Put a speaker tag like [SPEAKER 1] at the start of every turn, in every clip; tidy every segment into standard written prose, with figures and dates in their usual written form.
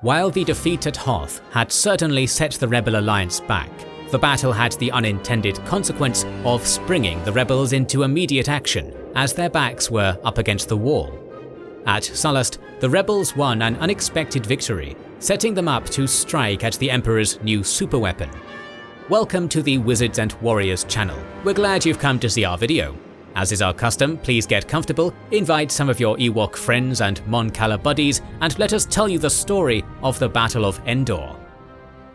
[SPEAKER 1] While the defeat at Hoth had certainly set the Rebel Alliance back, the battle had the unintended consequence of springing the rebels into immediate action as their backs were up against the wall. At Sullust, the rebels won an unexpected victory, setting them up to strike at the Emperor's new superweapon. Welcome to the Wizards and Warriors channel. We're glad you've come to see our video. As is our custom, please get comfortable, invite some of your Ewok friends and Mon Cala buddies, and let us tell you the story of the Battle of Endor.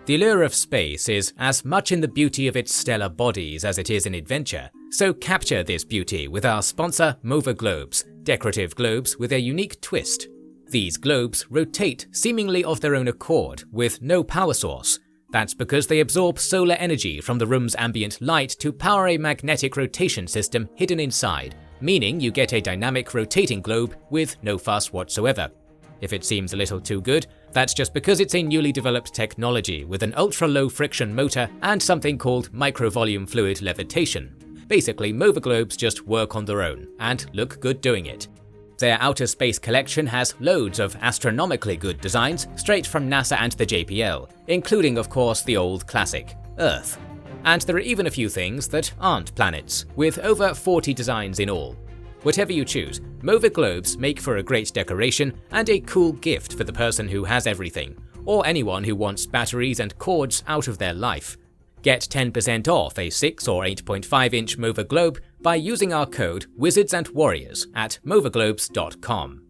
[SPEAKER 1] The allure of space is as much in the beauty of its stellar bodies as it is in adventure, so capture this beauty with our sponsor Mova Globes, decorative globes with a unique twist. These globes rotate seemingly of their own accord, with no power source. That's because they absorb solar energy from the room's ambient light to power a magnetic rotation system hidden inside, meaning you get a dynamic rotating globe with no fuss whatsoever. If it seems a little too good, that's just because it's a newly developed technology with an ultra-low friction motor and something called microvolume fluid levitation. Basically, Mova Globes just work on their own, and look good doing it. Their outer space collection has loads of astronomically good designs straight from NASA and the JPL, including of course the old classic, Earth. And there are even a few things that aren't planets, with over 40 designs in all. Whatever you choose, Mova Globes make for a great decoration and a cool gift for the person who has everything, or anyone who wants batteries and cords out of their life. Get 10% off a 6 or 8.5 inch Mova Globe by using our code WIZARDSANDWARRIORS at movaglobes.com.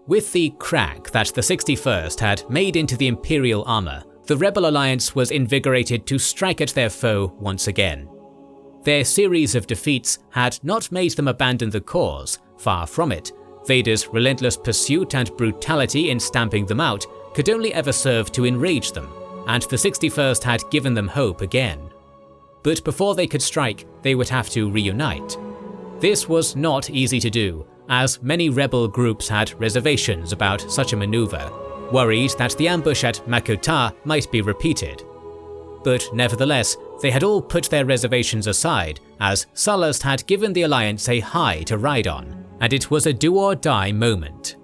[SPEAKER 1] With the crack that the 61st had made into the Imperial armor, the Rebel Alliance was invigorated to strike at their foe once again. Their series of defeats had not made them abandon the cause, far from it. Vader's relentless pursuit and brutality in stamping them out could only ever serve to enrage them, and the 61st had given them hope again. But before they could strike, they would have to reunite. This was not easy to do, as many rebel groups had reservations about such a maneuver, worried that the ambush at Mako-ta might be repeated. But nevertheless, they had all put their reservations aside, as Sullust had given the Alliance a high to ride on, and it was a do-or-die moment.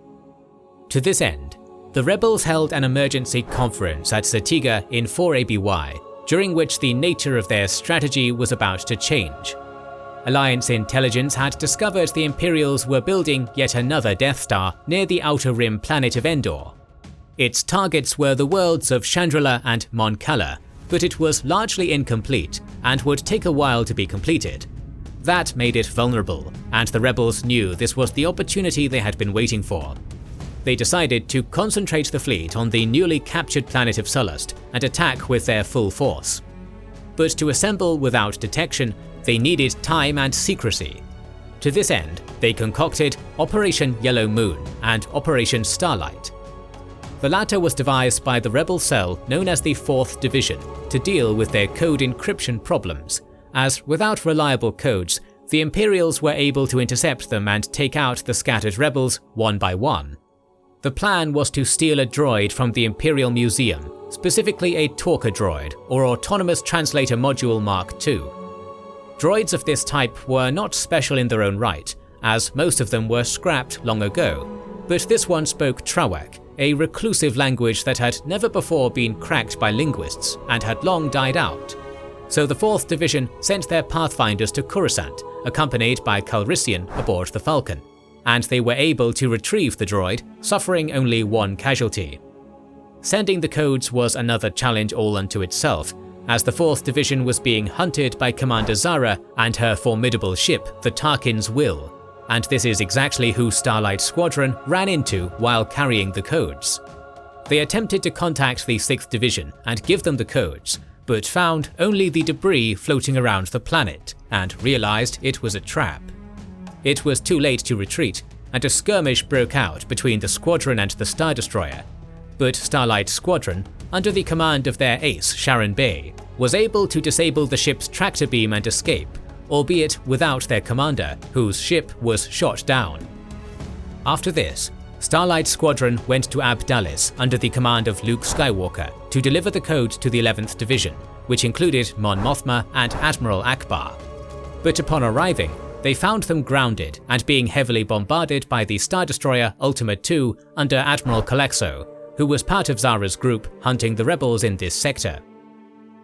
[SPEAKER 1] To this end, the rebels held an emergency conference at Zatiga in 4 ABY, during which the nature of their strategy was about to change. Alliance intelligence had discovered the Imperials were building yet another Death Star near the outer rim planet of Endor. Its targets were the worlds of Chandrila and Mon Cala, but it was largely incomplete and would take a while to be completed. That made it vulnerable, and the rebels knew this was the opportunity they had been waiting for. They decided to concentrate the fleet on the newly captured planet of Sullust and attack with their full force. But to assemble without detection, they needed time and secrecy. To this end, they concocted Operation Yellow Moon and Operation Starlight. The latter was devised by the rebel cell known as the 4th Division to deal with their code encryption problems, as without reliable codes, the Imperials were able to intercept them and take out the scattered rebels one by one. The plan was to steal a droid from the Imperial Museum, specifically a Talker droid or Autonomous Translator Module Mark II. Droids of this type were not special in their own right, as most of them were scrapped long ago, but this one spoke Trawak, a reclusive language that had never before been cracked by linguists and had long died out. So the 4th Division sent their pathfinders to Coruscant, accompanied by Calrissian aboard the Falcon, and they were able to retrieve the droid, suffering only one casualty. Sending the codes was another challenge all unto itself, as the 4th Division was being hunted by Commander Zara and her formidable ship, the Tarkin's Will, and this is exactly who Starlight Squadron ran into while carrying the codes. They attempted to contact the 6th Division and give them the codes, but found only the debris floating around the planet, and realized it was a trap. It was too late to retreat, and a skirmish broke out between the squadron and the Star Destroyer. But Starlight Squadron, under the command of their ace Sharon Bay, was able to disable the ship's tractor beam and escape, albeit without their commander, whose ship was shot down. After this, Starlight Squadron went to Abdalis under the command of Luke Skywalker to deliver the code to the 11th Division, which included Mon Mothma and Admiral Akbar. But upon arriving, They found them grounded and being heavily bombarded by the Star Destroyer Ultima II under Admiral Kalexo, who was part of Zara's group hunting the rebels in this sector.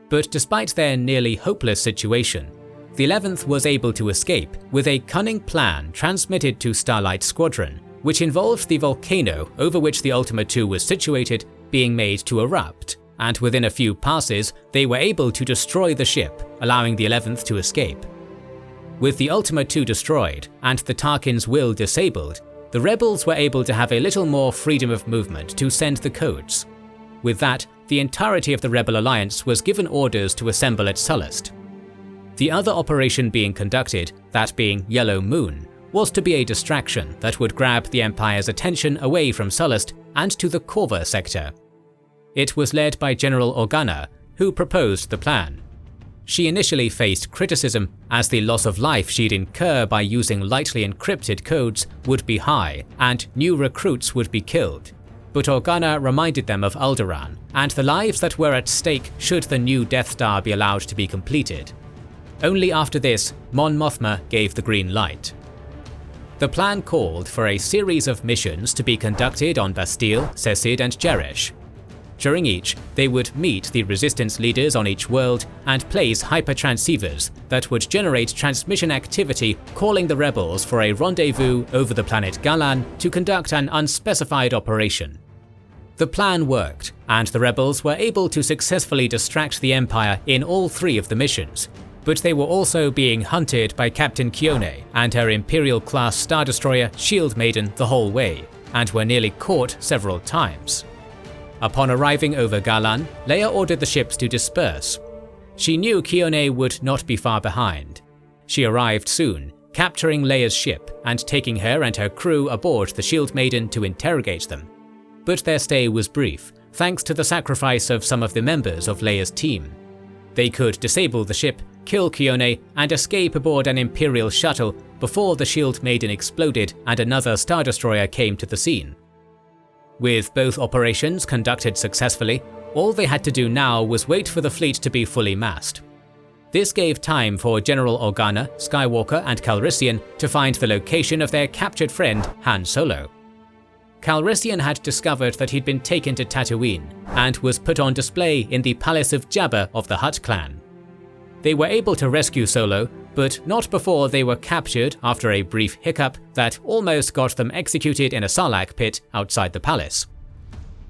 [SPEAKER 1] But despite their nearly hopeless situation, the 11th was able to escape with a cunning plan transmitted to Starlight Squadron, which involved the volcano over which the Ultima II was situated being made to erupt, and within a few passes they were able to destroy the ship, allowing the 11th to escape. With the Ultima II destroyed and the Tarkin's will disabled, the rebels were able to have a little more freedom of movement to send the codes. With that, the entirety of the Rebel Alliance was given orders to assemble at Sullust. The other operation being conducted, that being Yellow Moon, was to be a distraction that would grab the Empire's attention away from Sullust and to the Corva sector. It was led by General Organa, who proposed the plan. She initially faced criticism as the loss of life she'd incur by using lightly encrypted codes would be high and new recruits would be killed. But Organa reminded them of Alderaan and the lives that were at stake should the new Death Star be allowed to be completed. Only after this, Mon Mothma gave the green light. The plan called for a series of missions to be conducted on Bastille, Cecid and Jeresh. During each, they would meet the resistance leaders on each world and place hypertransceivers that would generate transmission activity calling the rebels for a rendezvous over the planet Galan to conduct an unspecified operation. The plan worked, and the rebels were able to successfully distract the Empire in all 3 of the missions, but they were also being hunted by Captain Kione and her Imperial-class Star Destroyer Shield Maiden the whole way, and were nearly caught several times. Upon arriving over Galan, Leia ordered the ships to disperse. She knew Kione would not be far behind. She arrived soon, capturing Leia's ship and taking her and her crew aboard the Shield Maiden to interrogate them. But their stay was brief, thanks to the sacrifice of some of the members of Leia's team. They could disable the ship, kill Kione, and escape aboard an Imperial shuttle before the Shield Maiden exploded and another Star Destroyer came to the scene. With both operations conducted successfully, all they had to do now was wait for the fleet to be fully massed. This gave time for General Organa, Skywalker and Calrissian to find the location of their captured friend Han Solo. Calrissian had discovered that he'd been taken to Tatooine and was put on display in the palace of Jabba of the Hutt clan. They were able to rescue Solo, but not before they were captured after a brief hiccup that almost got them executed in a sarlacc pit outside the palace.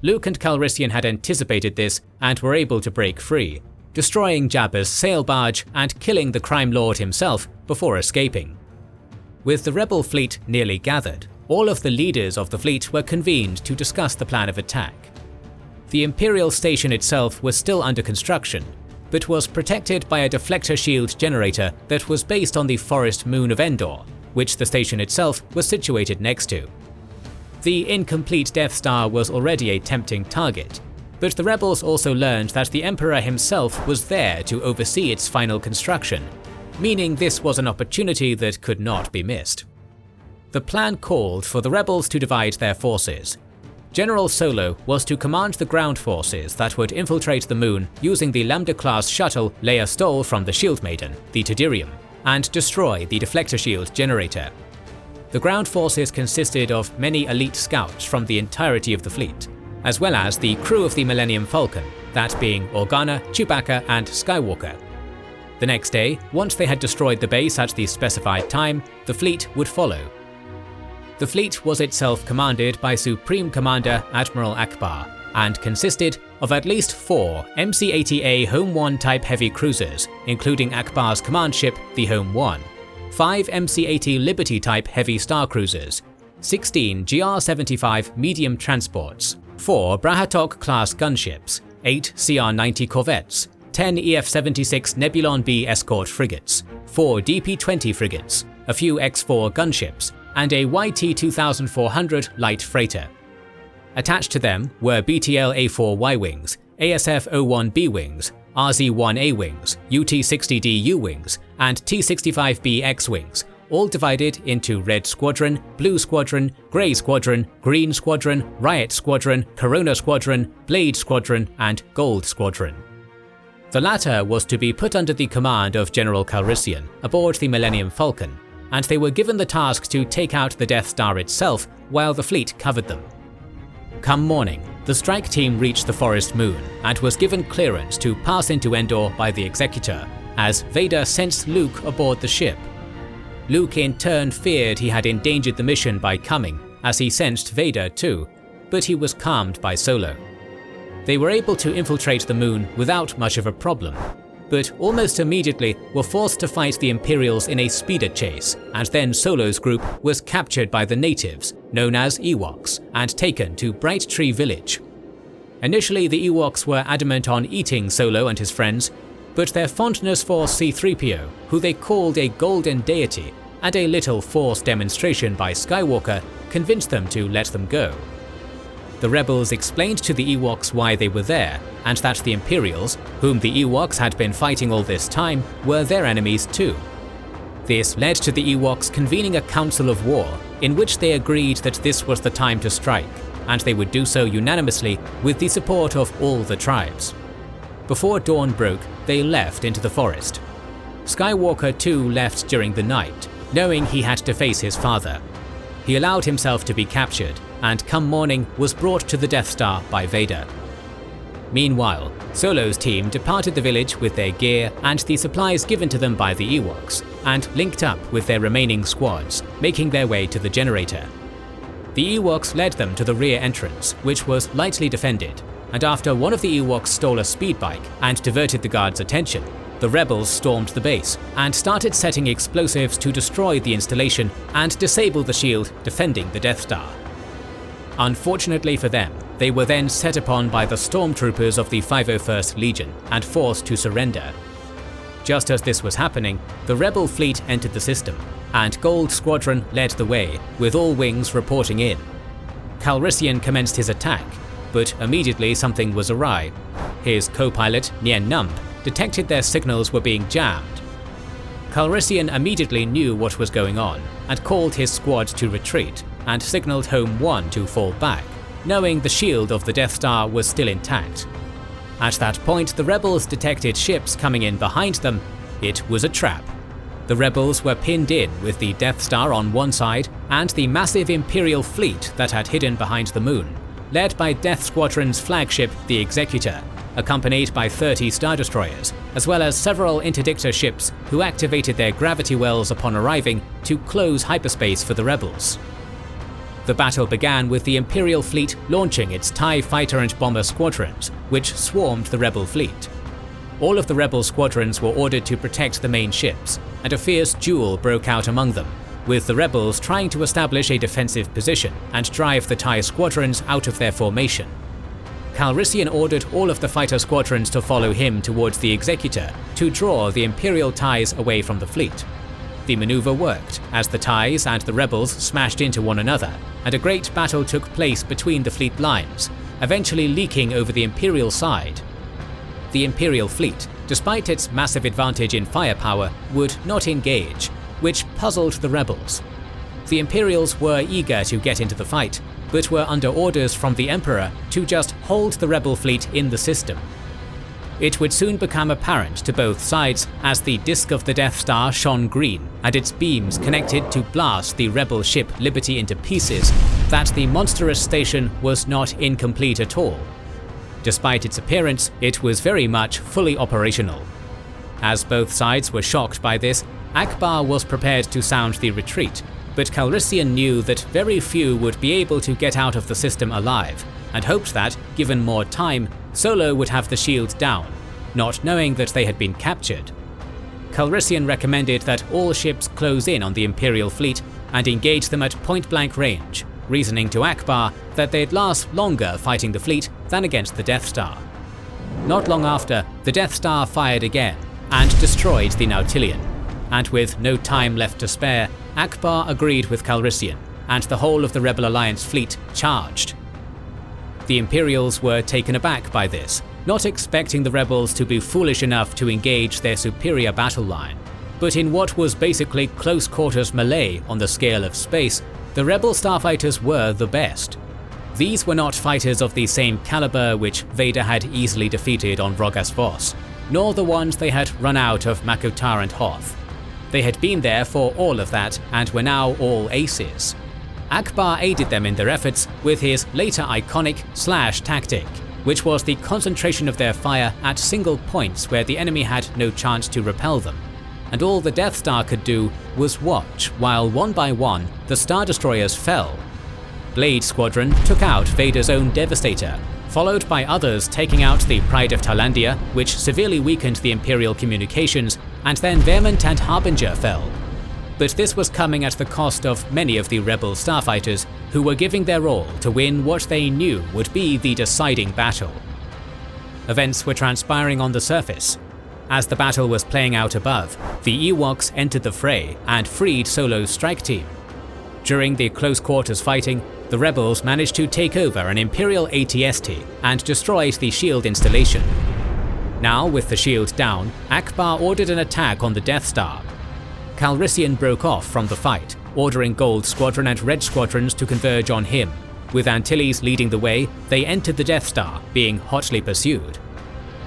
[SPEAKER 1] Luke and Calrissian had anticipated this and were able to break free, destroying Jabba's sail barge and killing the crime lord himself before escaping. With the rebel fleet nearly gathered, all of the leaders of the fleet were convened to discuss the plan of attack. The Imperial station itself was still under construction, but was protected by a deflector shield generator that was based on the forest moon of Endor, which the station itself was situated next to. The incomplete Death Star was already a tempting target, but the rebels also learned that the Emperor himself was there to oversee its final construction, meaning this was an opportunity that could not be missed. The plan called for the rebels to divide their forces. General Solo was to command the ground forces that would infiltrate the moon using the Lambda-class shuttle Leia stole from the Shield Maiden, the Tadirium, and destroy the deflector shield generator. The ground forces consisted of many elite scouts from the entirety of the fleet, as well as the crew of the Millennium Falcon, that being Organa, Chewbacca, and Skywalker. The next day, once they had destroyed the base at the specified time, the fleet would follow. The fleet was itself commanded by Supreme Commander Admiral Akbar, and consisted of at least 4 MC-80A Home 1 type heavy cruisers, including Akbar's command ship, the Home 1, 5 MC-80 Liberty type heavy star cruisers, 16 GR-75 medium transports, 4 Brahatok class gunships, 8 CR-90 corvettes, 10 EF-76 Nebulon B escort frigates, 4 DP-20 frigates, a few X-4 gunships, and a YT-2400 light freighter. Attached to them were BTL A4Y wings, ASF O1B wings, RZ-1A wings, UT-60D U wings, and T-65B X wings, all divided into Red Squadron, Blue Squadron, Grey Squadron, Green Squadron, Riot Squadron, Corona Squadron, Blade Squadron, and Gold Squadron. The latter was to be put under the command of General Calrissian aboard the Millennium Falcon, and they were given the task to take out the Death Star itself while the fleet covered them. Come morning, the strike team reached the forest moon and was given clearance to pass into Endor by the Executor, as Vader sensed Luke aboard the ship. Luke in turn feared he had endangered the mission by coming, as he sensed Vader too, but he was calmed by Solo. They were able to infiltrate the moon without much of a problem, but almost immediately were forced to fight the Imperials in a speeder chase, and then Solo's group was captured by the natives, known as Ewoks, and taken to Bright Tree Village. Initially, the Ewoks were adamant on eating Solo and his friends, but their fondness for C-3PO, who they called a golden deity, and a little forced demonstration by Skywalker convinced them to let them go. The rebels explained to the Ewoks why they were there, and that the Imperials, whom the Ewoks had been fighting all this time, were their enemies too. This led to the Ewoks convening a council of war, in which they agreed that this was the time to strike, and they would do so unanimously with the support of all the tribes. Before dawn broke, they left into the forest. Skywalker too left during the night, knowing he had to face his father. He allowed himself to be captured, and come morning was brought to the Death Star by Vader. Meanwhile, Solo's team departed the village with their gear and the supplies given to them by the Ewoks, and linked up with their remaining squads, making their way to the generator. The Ewoks led them to the rear entrance, which was lightly defended, and after one of the Ewoks stole a speed bike and diverted the guards' attention, the rebels stormed the base and started setting explosives to destroy the installation and disable the shield defending the Death Star. Unfortunately for them, they were then set upon by the stormtroopers of the 501st Legion and forced to surrender. Just as this was happening, the rebel fleet entered the system, and Gold Squadron led the way, with all wings reporting in. Calrissian commenced his attack, but immediately something was awry. His co-pilot, Nien Numb, detected their signals were being jammed. Calrissian immediately knew what was going on, and called his squad to retreat, and signaled Home 1 to fall back, knowing the shield of the Death Star was still intact. At that point, the rebels detected ships coming in behind them. It was a trap. The rebels were pinned in with the Death Star on one side and the massive Imperial fleet that had hidden behind the moon, led by Death Squadron's flagship, the Executor, accompanied by 30 Star Destroyers, as well as several interdictor ships who activated their gravity wells upon arriving to close hyperspace for the rebels. The battle began with the Imperial fleet launching its TIE fighter and bomber squadrons, which swarmed the rebel fleet. All of the rebel squadrons were ordered to protect the main ships, and a fierce duel broke out among them, with the rebels trying to establish a defensive position and drive the TIE squadrons out of their formation. Calrissian ordered all of the fighter squadrons to follow him towards the Executor to draw the Imperial TIEs away from the fleet. The maneuver worked, as the TIEs and the rebels smashed into one another, and a great battle took place between the fleet lines, eventually leaking over the Imperial side. The Imperial fleet, despite its massive advantage in firepower, would not engage, which puzzled the rebels. The Imperials were eager to get into the fight, but were under orders from the Emperor to just hold the rebel fleet in the system. It would soon become apparent to both sides, as the disk of the Death Star shone green and its beams connected to blast the rebel ship Liberty into pieces, that the monstrous station was not incomplete at all. Despite its appearance, it was very much fully operational. As both sides were shocked by this, Akbar was prepared to sound the retreat, but Calrissian knew that very few would be able to get out of the system alive, and hoped that, given more time, Solo would have the shield down, not knowing that they had been captured. Calrissian recommended that all ships close in on the Imperial fleet and engage them at point-blank range, reasoning to Akbar that they'd last longer fighting the fleet than against the Death Star. Not long after, the Death Star fired again and destroyed the Nautilian, and with no time left to spare, Akbar agreed with Calrissian, and the whole of the Rebel Alliance fleet charged. The Imperials were taken aback by this, not expecting the rebels to be foolish enough to engage their superior battle line. But in what was basically close-quarters melee on the scale of space, the rebel starfighters were the best. These were not fighters of the same caliber which Vader had easily defeated on Rogas Vos, nor the ones they had run out of Mako-ta and Hoth. They had been there for all of that and were now all aces. Akbar aided them in their efforts with his later iconic slash tactic, which was the concentration of their fire at single points where the enemy had no chance to repel them. And all the Death Star could do was watch while one by one the Star Destroyers fell. Blade Squadron took out Vader's own Devastator, followed by others taking out the Pride of Talandia, which severely weakened the Imperial communications, and then Vermont and Harbinger fell. But this was coming at the cost of many of the rebel starfighters who were giving their all to win what they knew would be the deciding battle. Events were transpiring on the surface. As the battle was playing out above, the Ewoks entered the fray and freed Solo's strike team. During the close quarters fighting, the rebels managed to take over an Imperial AT-ST and destroyed the shield installation. Now, with the shield down, Akbar ordered an attack on the Death Star. Calrissian broke off from the fight, ordering Gold Squadron and Red Squadrons to converge on him. With Antilles leading the way, they entered the Death Star, being hotly pursued.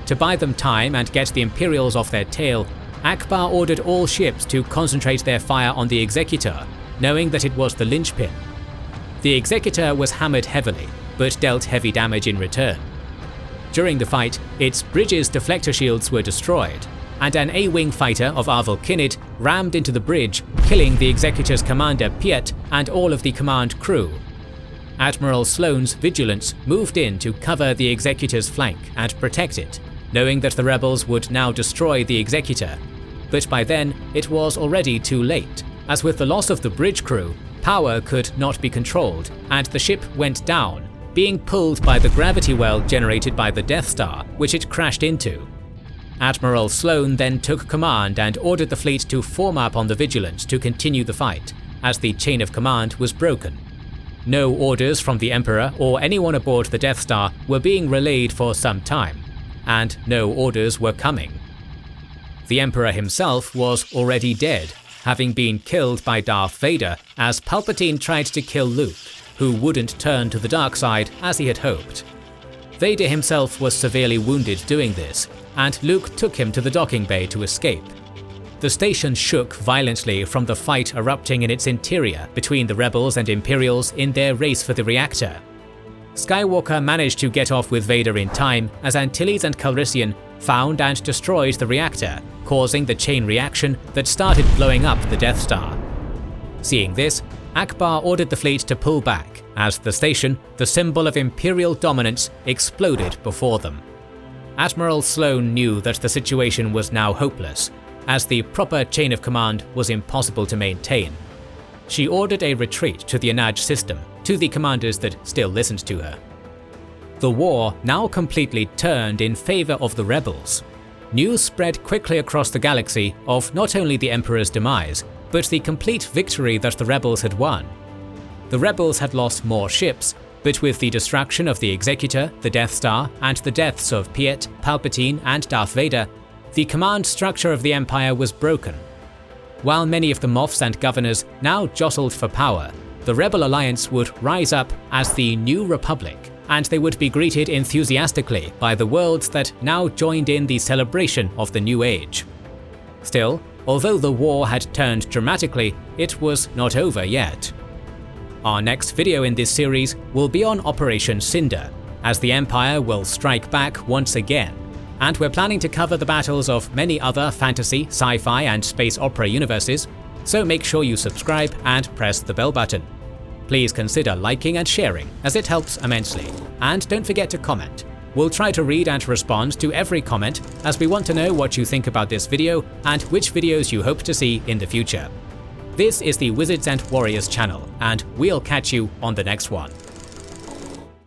[SPEAKER 1] To buy them time and get the Imperials off their tail, Akbar ordered all ships to concentrate their fire on the Executor, knowing that it was the linchpin. The Executor was hammered heavily, but dealt heavy damage in return. During the fight, its bridge's deflector shields were destroyed, and an A-Wing fighter of Arvel Kinid rammed into the bridge, killing the Executor's commander Piet and all of the command crew. Admiral Sloane's Vigilance moved in to cover the Executor's flank and protect it, knowing that the rebels would now destroy the Executor. But by then, it was already too late, as with the loss of the bridge crew, power could not be controlled, and the ship went down, being pulled by the gravity well generated by the Death Star, which it crashed into. Admiral Sloane then took command and ordered the fleet to form up on the Vigilance to continue the fight, as the chain of command was broken. No orders from the Emperor or anyone aboard the Death Star were being relayed for some time, and no orders were coming. The Emperor himself was already dead, having been killed by Darth Vader as Palpatine tried to kill Luke, who wouldn't turn to the dark side as he had hoped. Vader himself was severely wounded doing this, and Luke took him to the docking bay to escape. The station shook violently from the fight erupting in its interior between the rebels and Imperials in their race for the reactor. Skywalker managed to get off with Vader in time as Antilles and Calrissian found and destroyed the reactor, causing the chain reaction that started blowing up the Death Star. Seeing this, Akbar ordered the fleet to pull back, as the station, the symbol of Imperial dominance, exploded before them. Admiral Sloane knew that the situation was now hopeless, as the proper chain of command was impossible to maintain. She ordered a retreat to the Anaj system, to the commanders that still listened to her. The war now completely turned in favor of the rebels. News spread quickly across the galaxy of not only the Emperor's demise, but the complete victory that the rebels had won. The rebels had lost more ships, but with the destruction of the Executor, the Death Star, and the deaths of Piet, Palpatine, and Darth Vader, the command structure of the Empire was broken. While many of the Moffs and governors now jostled for power, the Rebel Alliance would rise up as the New Republic, and they would be greeted enthusiastically by the worlds that now joined in the celebration of the New Age. Still, although the war had turned dramatically, it was not over yet. Our next video in this series will be on Operation Cinder, as the Empire will strike back once again, and we're planning to cover the battles of many other fantasy, sci-fi, and space opera universes, so make sure you subscribe and press the bell button. Please consider liking and sharing, as it helps immensely, and don't forget to comment. We'll try to read and respond to every comment, as we want to know what you think about this video and which videos you hope to see in the future. This is the Wizards and Warriors channel, and we'll catch you on the next one.